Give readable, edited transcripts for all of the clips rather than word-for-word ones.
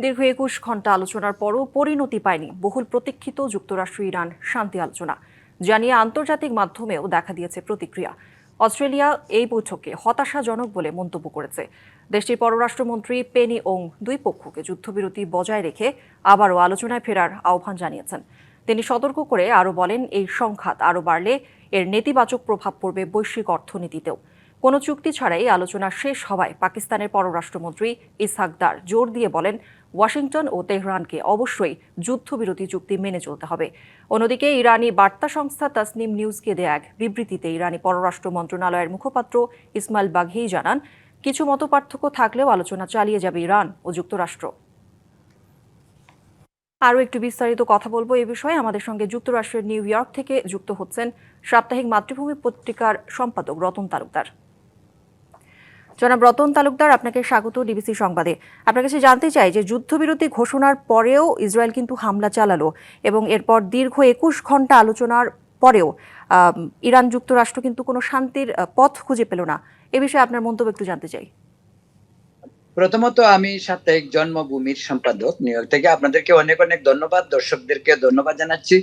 দীর্ঘ ২১ ঘণ্টা আলোচনার পরও পরিণতি পায়নি বহুল প্রতীক্ষিত যুক্তরাষ্ট্র ইরান শান্তি আলোচনা, জানিয়ে আন্তর্জাতিক মাধ্যমেও দেখা দিয়েছে প্রতিক্রিয়া। অস্ট্রেলিয়া এই বৈঠকে হতাশাজনক বলে মন্তব্য করেছে। দেশটির পররাষ্ট্রমন্ত্রী পেনি ওং দুই পক্ষকে যুদ্ধবিরতি বজায় রেখে আবারও আলোচনায় ফেরার আহ্বান জানিয়েছেন। তিনি সতর্ক করে আরও বলেন, এই সংঘাত আরও বাড়লে এর নেতিবাচক প্রভাব পড়বে বৈশ্বিক অর্থনীতিতেও। কোনো চুক্তি ছাড়াই আলোচনা শেষ হওয়ায় পাকিস্তানের পররাষ্ট্রমন্ত্রী ইসহাক দার জোর দিয়ে বলেন, ওয়াশিংটন ও তেহরানকে অবশ্যই যুদ্ধবিরতি চুক্তি মেনে চলতে হবে। অন্যদিকে ইরানি বার্তা সংস্থা তাসনিম নিউজকে দেয়া এক বিবৃতিতে ইরানি পররাষ্ট্র মন্ত্রণালয়ের মুখপাত্র ইসমাইল বাঘেই জানান, কিছু মতপার্থক্য থাকলেও আলোচনা চালিয়ে যাবে ইরান ও যুক্তরাষ্ট্র। আরও একটু বিস্তারিত কথা বলবো এ বিষয়ে। আমাদের সঙ্গে যুক্তরাষ্ট্রের নিউ ইয়র্ক থেকে যুক্ত হচ্ছেন সাপ্তাহিক মাতৃভূমি পত্রিকার সম্পাদক রতন তালুকদার। জনাব রতন তালুকদার, আপনাকে স্বাগত ডিবিসি সংবাদে। আপনার কাছে জানতে চাই যে যুদ্ধবিরতি ঘোষণার পরেও ইসরায়েল কিন্তু হামলা চালালো এবং এরপর দীর্ঘ ২১ ঘণ্টা আলোচনার পরেও ইরান যুক্তরাষ্ট্র কিন্তু কোনো শান্তির পথ খুঁজে পেল না। এ বিষয়ে আপনার মন্তব্য একটু জানতে চাই। প্রথমত আমি সাপ্তাহিক জন্মভূমির সম্পাদক নিউ ইয়র্ক থেকে আপনাদেরকে অনেক অনেক ধন্যবাদ, দর্শকদেরকে ধন্যবাদ জানাচ্ছি।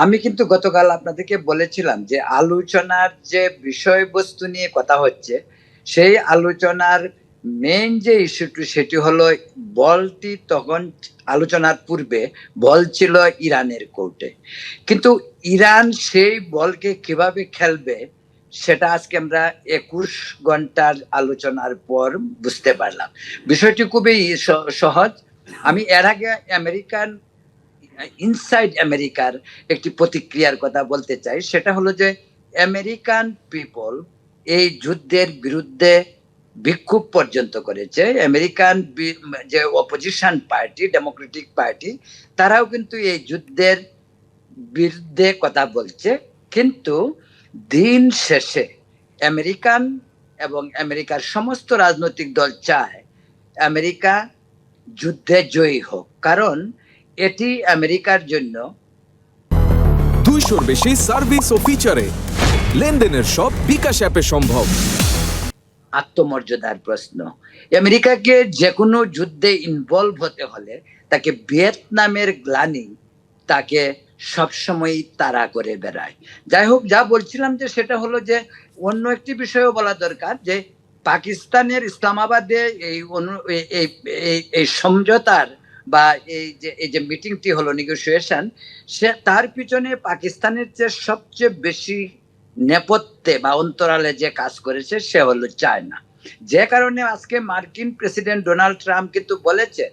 আমি কিন্তু গতকাল আপনাদেরকে বলেছিলাম যে আলোচনার যে বিষয়বস্তু নিয়ে কথা হচ্ছে, সেই আলোচনার মেইন যে ইস্যুটি সেটি হলো বলটি তখন আলোচনার পূর্বে বল ছিল ইরানের কোর্টে, কিন্তু ইরান সেই বলকে কিভাবে খেলবে সেটা আজকে আমরা ২১ ঘন্টার আলোচনার পর বুঝতে পারলাম। বিষয়টি খুবই সহজ। আমি এর আগে ইনসাইড আমেরিকার একটি প্রতিক্রিয়ার কথা বলতে চাই। সেটা হলো যে আমেরিকান পিপল এই যুদ্ধের বিরুদ্ধে বিক্ষোভ পর্যন্ত করেছে। আমেরিকান যে অপোজিশন পার্টি, ডেমোক্রেটিক পার্টি, তারাও কিন্তু এই যুদ্ধের বিরুদ্ধে কথা বলছে। কিন্তু দিন শেষে আমেরিকান এবং আমেরিকার সমস্ত রাজনৈতিক দল চায় আমেরিকা যুদ্ধে জয়ী হোক, কারণ এটি আমেরিকার জন্য 200-র বেশি সার্ভিস ও ফিচারে লেনদেনের সব বিকাশ অ্যাপে সম্ভব। আত্মমর্যাদার প্রশ্ন। আমেরিকাকে যে কোনো যুদ্ধে ইনভলভ হতে হলে তাকে ভিয়েতনামের গ্লানি তাকে সবসময় তাড়া করে বেড়ায়। যাই হোক, যা বলছিলাম যে সেটা হলো যে অন্য একটি বিষয়ও বলা দরকার, যে পাকিস্তানের ইসলামাবাদে এই সমঝোতার বা এই যে মিটিংটি হলো, নেগোসিয়েশন, সে তার পিছনে পাকিস্তানের যে সবচেয়ে বেশি নেপথ্যে বা অন্তরালে যে কাজ করেছে সে হলো চায়না। যে কারণে আজকে মার্কিন প্রেসিডেন্ট ডোনাল্ড ট্রাম্প কিন্তু বলেছে,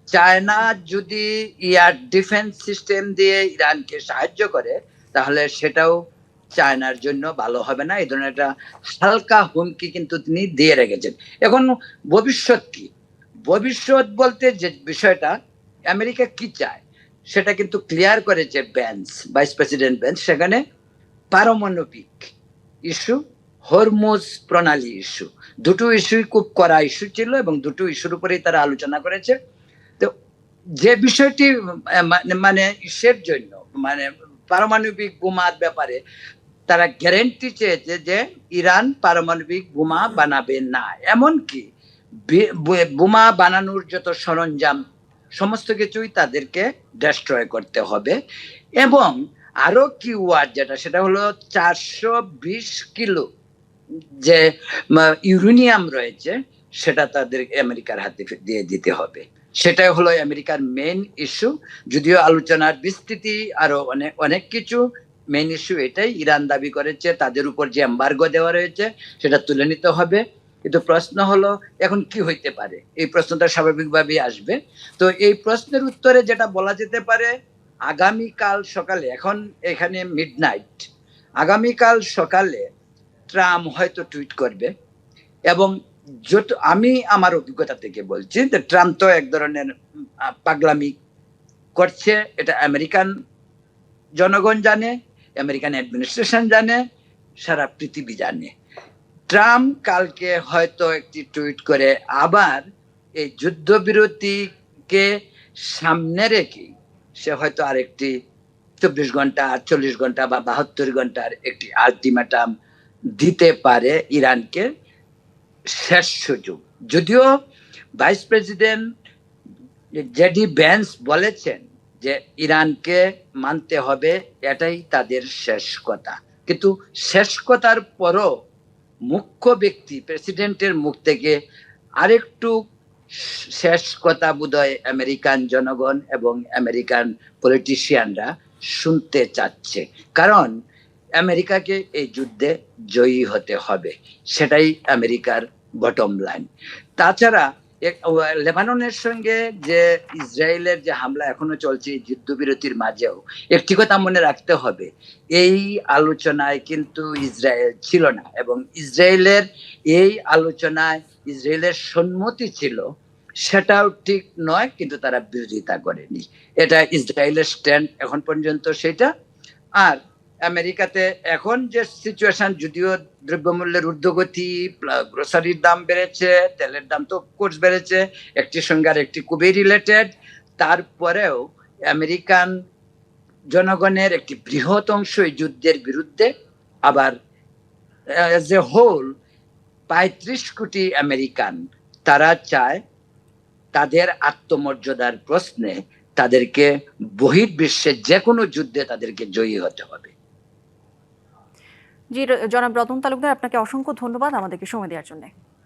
চায়না যদি এয়ার ডিফেন্স সিস্টেম দিয়ে ইরানকে সাহায্য করে তাহলে সেটাও চায়নার জন্য ভালো হবে না। এই ধরনের একটা হালকা হুমকি কিন্তু তিনি দিয়ে রেখেছেন। এখন ভবিষ্যৎ কি? ভবিষ্যৎ বলতে যে বিষয়টা আমেরিকা কি চায় সেটা কিন্তু ক্লিয়ার করেছে বেন্স, ভাইস প্রেসিডেন্ট বেন্স। সেখানে পারমাণবিক ইস্যু, হরমুজ প্রণালী ইস্যু, দুটো ইস্যুই খুব কড়া ইস্যু ছিল এবং দুটো ইস্যুর উপরেই তারা আলোচনা করেছে। তো যে বিষয়টি মানে ইসের জন্য, মানে পারমাণবিক বোমার ব্যাপারে তারা গ্যারেন্টি চেয়েছে যে ইরান পারমাণবিক বোমা বানাবে না, এমনকি বোমা বানানোর যত সরঞ্জাম সমস্ত কিছুই তাদেরকে ডেস্ট্রয় করতে হবে। এবং আরো কি ওয়ার্ড যেটা, সেটা হলো 420 কিলো যে ইউরেনিয়াম রয়েছে সেটা তাদের আমেরিকার হাতে দিয়ে দিতে হবে। সেটাই হলো আমেরিকার মেইন ইস্যু। যদিও আলোচনার বিস্তৃতি আরো অনেক কিছু, মেইন ইস্যু এটাই। ইরান দাবি করেছে তাদের উপর যে এম্বার্গো দেওয়া রয়েছে সেটা তুলে নিতে হবে। কিন্তু প্রশ্ন হলো এখন কি হইতে পারে, এই প্রশ্নটা স্বাভাবিকভাবেই আসবে। তো এই প্রশ্নের উত্তরে যেটা বলা যেতে পারে, আগামীকাল সকালে, এখন এখানে মিডনাইট, আগামীকাল সকালে ট্রাম্প হয়তো টুইট করবে। এবং আমি আমার অভিজ্ঞতা থেকে বলছি যে ট্রাম্প তো এক ধরনের পাগলামি করছে, এটা আমেরিকান জনগণ জানে, আমেরিকান অ্যাডমিনিস্ট্রেশন জানে, সারা পৃথিবী জানে। ট্রাম্প কালকে হয়তো একটি টুইট করে আবার এই যুদ্ধবিরতিকে সামনে রেখে সে হয়তো আরেকটি 24 ঘন্টা, 48 ঘন্টা বা 72 ঘন্টার একটি আলটিমেটাম দিতে পারে ইরানকে, শেষ সুযোগ। যদিও ভাইস প্রেসিডেন্ট জেডি ভ্যান্স বলেছেন যে ইরানকে মানতে হবে, এটাই তাদের শেষ কথা। কিন্তু শেষ কথার পরও মুখ্য ব্যক্তি প্রেসিডেন্টের মুখ থেকে আরেকটু শেষ কথা বোধহয় আমেরিকান জনগণ এবং আমেরিকান পলিটিশিয়ানরা শুনতে চাচ্ছে। কারণ আমেরিকাকে এই যুদ্ধে জয়ী হতে হবে, সেটাই আমেরিকার বটম লাইন। তাছাড়া লেবাননের সঙ্গে যে ইসরায়েলের যে হামলা এখনো চলছে যুদ্ধবিরতির মাঝেও একটি কথা মনে রাখতে হবে, এই আলোচনায় কিন্তু ইসরায়েল ছিল না, এবং ইসরায়েলের এই আলোচনায় ইসরায়েলের সম্মতি ছিল সেটাও ঠিক নয়, কিন্তু তারা বিরোধিতা করেনি। এটা ইসরায়েলের স্ট্যান্ড এখন পর্যন্ত সেটা। আর আমেরিকাতে এখন যে সিচুয়েশন, যদিও দ্রব্যমূল্যের ঊর্ধ্বগতি, গ্রোসারির দাম বেড়েছে, তেলের দাম তো কোর্স বেড়েছে, একটির সঙ্গে আর একটি খুবই রিলেটেড, তারপরেও আমেরিকান জনগণের একটি বৃহৎ অংশ এই যুদ্ধের বিরুদ্ধে। আবার এজ এ হোল ৩৫ কোটি আমেরিকান তারা চায় তাদের আত্মমর্যাদার প্রশ্নে তাদেরকে বহির্বিশ্বের যে কোনো যুদ্ধে তাদেরকে জয়ী হতে হবে। জি, জনাব রতন তালুকদার, আপনাকে অসংখ্য ধন্যবাদ আমাদেরকে সময় দেওয়ার জন্য।